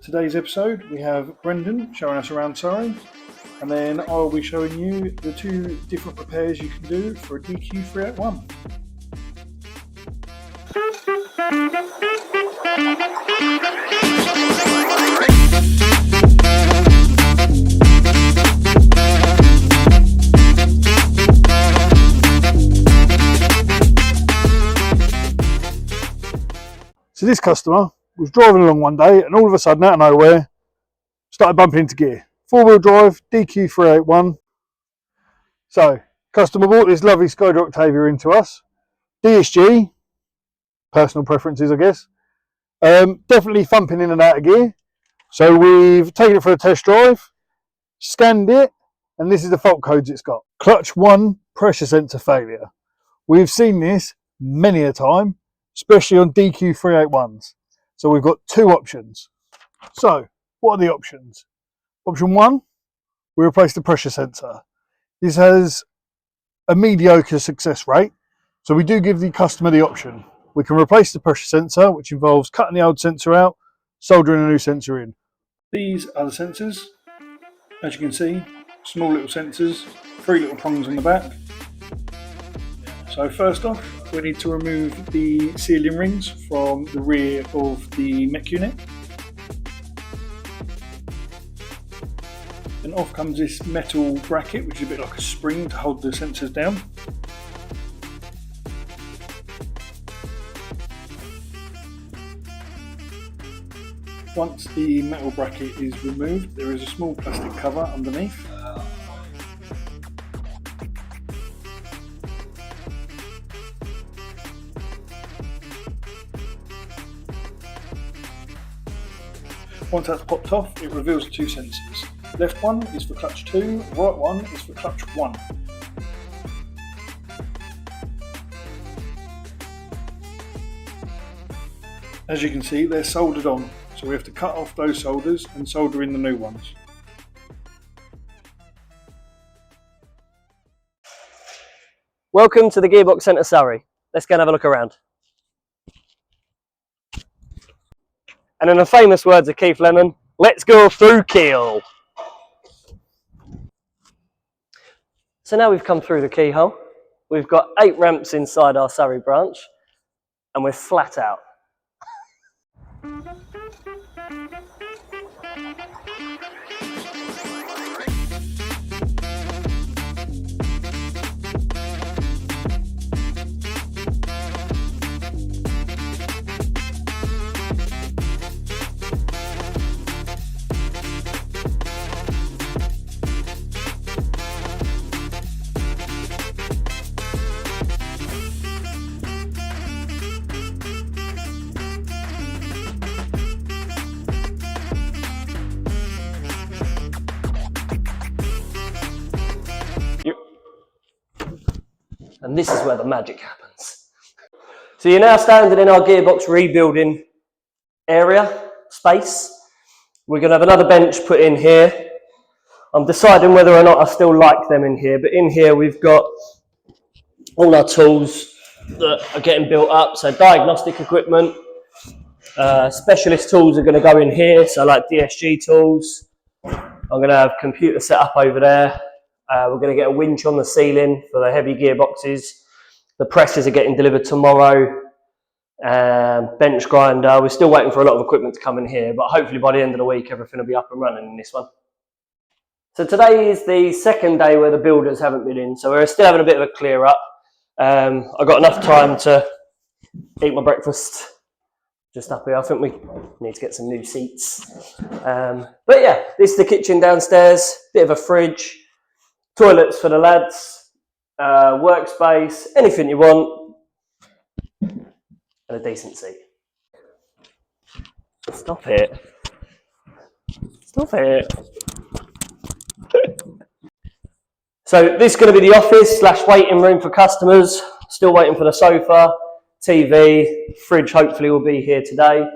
Today's episode we have Brendan showing us around Surrey, and then I'll be showing you the two different repairs you can do for a DQ381. So this customer was driving along one day and all of a sudden, out of nowhere, started bumping into gear. Four-wheel drive, DQ381. So, customer bought this lovely Skoda Octavia into us. DSG, personal preferences I guess. Definitely thumping in and out of gear. So we've taken it for a test drive, scanned it, and this is the fault codes it's got. Clutch 1 pressure sensor failure. We've seen this many a time, especially on DQ381s. So we've got two options. So what are the options? Option 1, we replace the pressure sensor. This has a mediocre success rate, so we do give the customer the option. We can replace the pressure sensor, which involves cutting the old sensor out, soldering a new sensor in. These are the sensors. As you can see, small little sensors, 3 little prongs on the back. So first off, we need to remove the sealing rings from the rear of the Mech unit. Then off comes this metal bracket, which is a bit like a spring to hold the sensors down. Once the metal bracket is removed, there is a small plastic cover underneath. Once that's popped off, it reveals the two sensors. Left one is for clutch 2, right one is for clutch 1. As you can see, they're soldered on, so we have to cut off those solders and solder in the new ones. Welcome to the Gearbox Centre Surrey. Let's go and have a look around. And in the famous words of Keith Lemon, let's go through keel. So now we've come through the keyhole. We've got 8 ramps inside our Surrey branch, and we're flat out. And this is where the magic happens. So you're now standing in our gearbox rebuilding area, space. We're going to have another bench put in here. I'm deciding whether or not I still like them in here, but in here we've got all our tools that are getting built up. So diagnostic equipment, specialist tools are going to go in here, so like DSG tools. I'm going to have computer set up over there. We're going to get a winch on the ceiling for the heavy gearboxes. The presses are getting delivered tomorrow. Bench grinder. We're still waiting for a lot of equipment to come in here, but hopefully by the end of the week everything will be up and running in this one. So today is the second day where the builders haven't been in, so we're still having a bit of a clear up. I've got enough time to eat my breakfast just up here. I think we need to get some new seats. But yeah, this is the kitchen downstairs, bit of a fridge. Toilets for the lads, workspace, anything you want, and a decent seat. Stop it. Stop it. So this is going to be the office / waiting room for customers. Still waiting for the sofa, TV, fridge hopefully will be here today.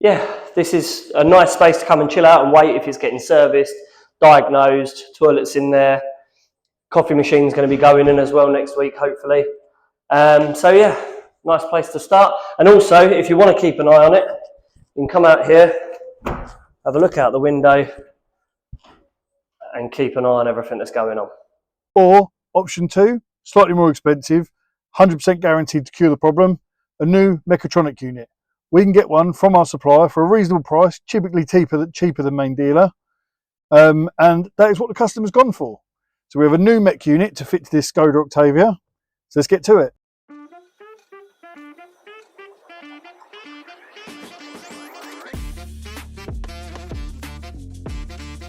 Yeah, this is a nice space to come and chill out and wait if it's getting serviced, diagnosed, toilets in there. Coffee machine's going to be going in as well next week, hopefully. So yeah, Nice place to start. And also, if you want to keep an eye on it, you can come out here, have a look out the window, and keep an eye on everything that's going on. Or option 2, slightly more expensive, 100% guaranteed to cure the problem, a new mechatronic unit. We can get one from our supplier for a reasonable price, typically cheaper than main dealer, and that is what the customer's gone for. So we have a new mech unit to fit to this Skoda Octavia, so let's get to it.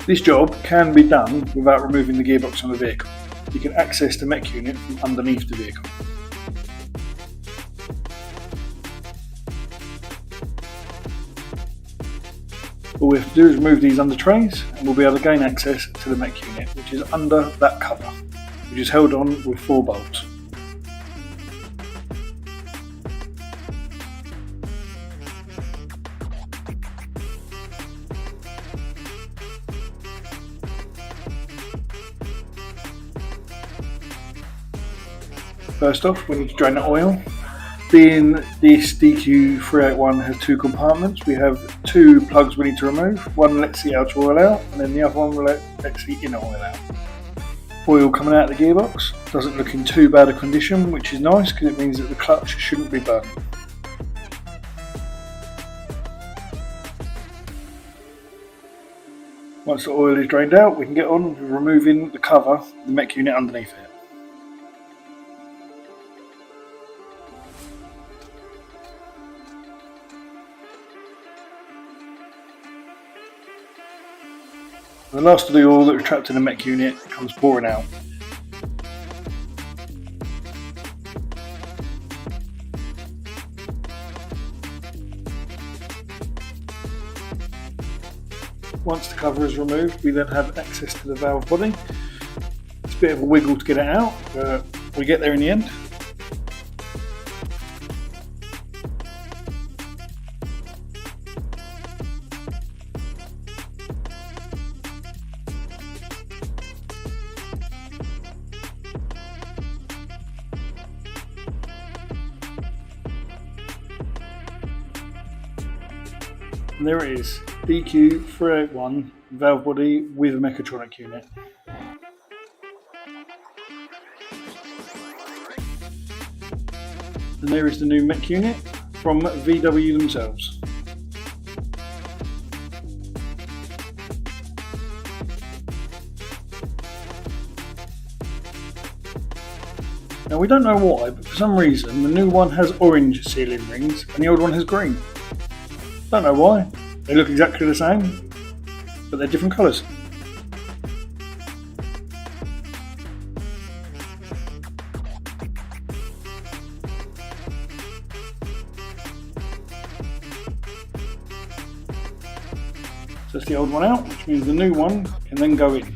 This job can be done without removing the gearbox on the vehicle. You can access the mech unit from underneath the vehicle. All we have to do is remove these under trays and we'll be able to gain access to the mech unit, which is under that cover, which is held on with 4 bolts. First off, we need to drain the oil. Being this DQ381 has 2 compartments, we have 2 plugs we need to remove. One lets the outer oil out and then the other one lets the inner oil out. Oil coming out of the gearbox doesn't look in too bad a condition, which is nice because it means that the clutch shouldn't be burning. Once the oil is drained out, we can get on with removing the cover, the mech unit underneath it. The last of the oil that was trapped in the mech unit comes pouring out. Once the cover is removed, we then have access to the valve body. It's a bit of a wiggle to get it out, but we get there in the end. And there it is, DQ381 valve body with a mechatronic unit. And there is the new mech unit from VW themselves. Now we don't know why, but for some reason the new one has orange sealing rings and the old one has green. Don't know why. They look exactly the same, but they're different colours. So that's the old one out, which means the new one can then go in.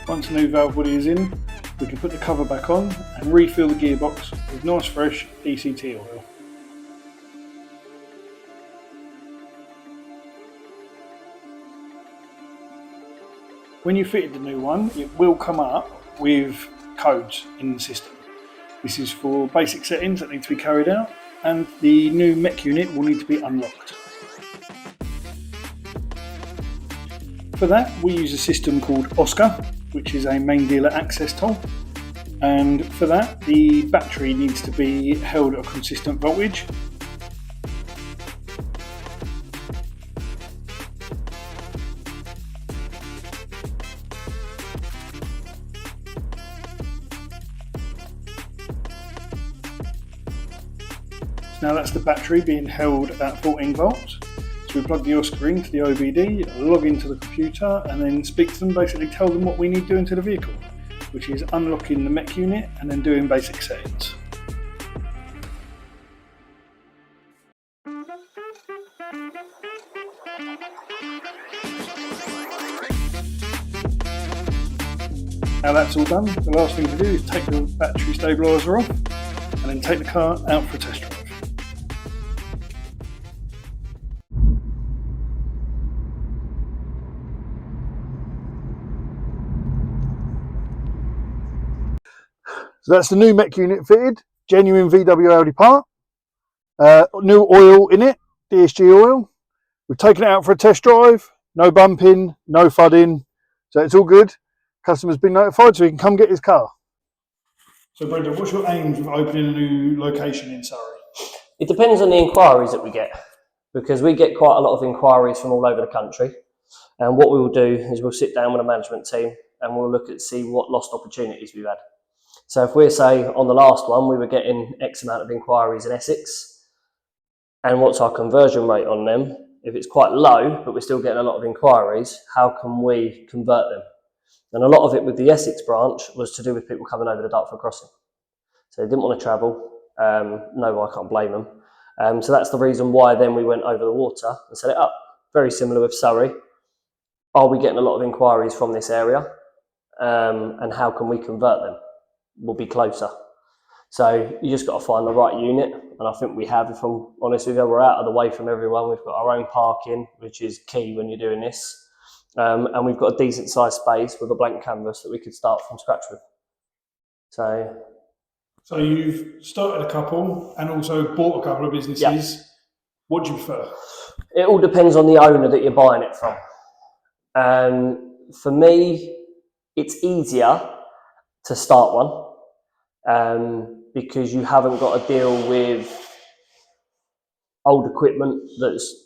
Once the new valve body is in, we can put the cover back on and refill the gearbox with nice fresh DCT oil. When you fitted the new one, it will come up with codes in the system. This is for basic settings that need to be carried out, and the new mech unit will need to be unlocked. For that, we use a system called Oscar, which is a main dealer access tool, and for that the battery needs to be held at a consistent voltage. So now that's the battery being held at 14 volts. So we plug the Oscar into the OBD, log into the computer, and then speak to them, basically tell them what we need doing to the vehicle, which is unlocking the mech unit and then doing basic settings. Now that's all done, the last thing to do is take the battery stabiliser off and then take the car out for a test drive. So that's the new Mech unit fitted, genuine VW Audi part, new oil in it, DSG oil. We've taken it out for a test drive, no bumping, no fudding, so it's all good. Customer's been notified so he can come get his car. So Brendan, what's your aims with opening a new location in Surrey? It depends on the inquiries that we get, because we get quite a lot of inquiries from all over the country. And what we will do is we'll sit down with a management team and we'll look at see what lost opportunities we've had. So if we're, say, on the last one, we were getting X amount of inquiries in Essex, and what's our conversion rate on them? If it's quite low, but we're still getting a lot of inquiries, how can we convert them? And a lot of it with the Essex branch was to do with people coming over the Dartford crossing. So they didn't want to travel. No, I can't blame them. So that's the reason why then we went over the water and set it up. Very similar with Surrey. Are we getting a lot of inquiries from this area? And how can we convert them? We'll be closer. So you just got to find the right unit. And I think we have, if I'm honest with you, we're out of the way from everyone. We've got our own parking, which is key when you're doing this. And we've got a decent sized space with a blank canvas that we could start from scratch with. So you've started a couple and also bought a couple of businesses. Yep. What do you prefer? It all depends on the owner that you're buying it from. For me, it's easier to start one because you haven't got to deal with old equipment that's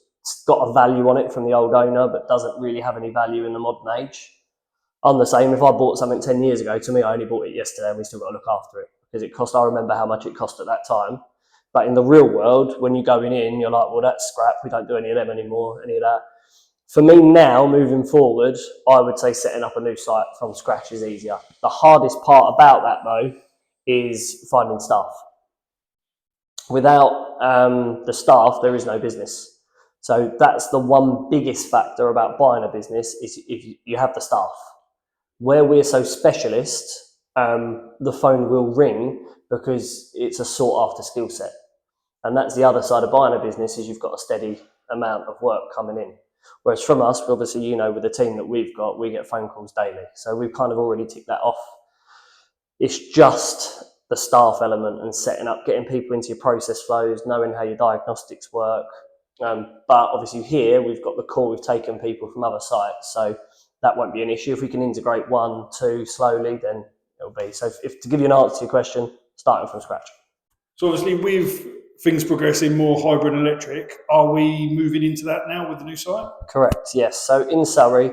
got a value on it from the old owner but doesn't really have any value in the modern age. I'm the same. If I bought something 10 years ago, to me, I only bought it yesterday and we still got to look after it because it cost, I remember how much it cost at that time. But in the real world, when you're going in, you're like, well, that's scrap. We don't do any of them anymore, any of that. For me now, moving forward, I would say setting up a new site from scratch is easier. The hardest part about that, though, is finding staff. Without the staff, there is no business. So that's the one biggest factor about buying a business is if you have the staff. Where we're so specialist, the phone will ring because it's a sought after skill set. And that's the other side of buying a business is you've got a steady amount of work coming in. Whereas from us, obviously, you know, with the team that we've got, we get phone calls daily. So we've kind of already ticked that off. It's just the staff element and setting up, getting people into your process flows, knowing how your diagnostics work. But obviously here, we've got the core, we've taken people from other sites. So that won't be an issue. If we can integrate 1, 2 slowly, then it'll be. So if to give you an answer to your question, starting from scratch. So obviously with things progressing more hybrid and electric, are we moving into that now with the new site? Correct, yes. So in Surrey,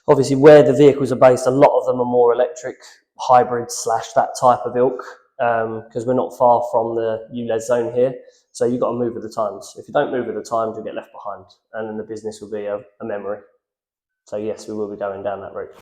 obviously where the vehicles are based, a lot of them are more electric, hybrid / that type of ilk, because we're not far from the ULEZ zone here. So you've got to move with the times. If you don't move with the times, you'll get left behind and then the business will be a memory. So yes, we will be going down that route.